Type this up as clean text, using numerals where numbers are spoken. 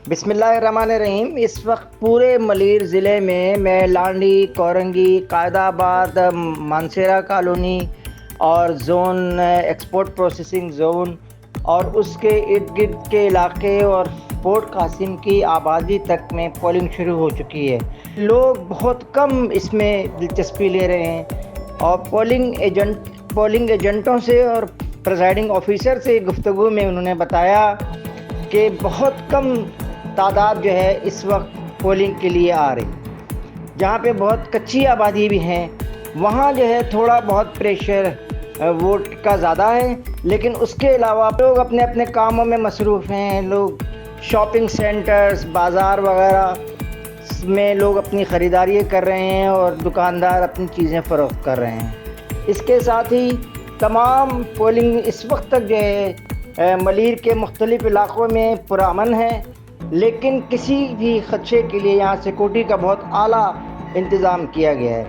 بسم اللہ الرحمن الرحیم۔ اس وقت پورے ملیر ضلع میں لانڈی، کورنگی، قائد آباد، مانسیرا کالونی اور زون ایکسپورٹ پروسیسنگ زون اور اس کے ارد گرد کے علاقے اور فورٹ قاسم کی آبادی تک میں پولنگ شروع ہو چکی ہے۔ لوگ بہت کم اس میں دلچسپی لے رہے ہیں اور پولنگ ایجنٹوں سے اور پریزائڈنگ آفیسر سے گفتگو میں انہوں نے بتایا کہ بہت کم تعداد جو ہے اس وقت پولنگ کے لیے آ رہی۔ جہاں پہ بہت کچی آبادی بھی ہیں وہاں جو ہے تھوڑا بہت پریشر ووٹ کا زیادہ ہے، لیکن اس کے علاوہ لوگ اپنے اپنے کاموں میں مصروف ہیں۔ لوگ شاپنگ سینٹرز، بازار وغیرہ میں لوگ اپنی خریداری کر رہے ہیں اور دکاندار اپنی چیزیں فروخت کر رہے ہیں۔ اس کے ساتھ ہی تمام پولنگ اس وقت تک جو ہے ملیر کے مختلف علاقوں میں پرامن ہے، لیکن کسی بھی خدشے کے لیے یہاں سیکورٹی کا بہت اعلیٰ انتظام کیا گیا ہے۔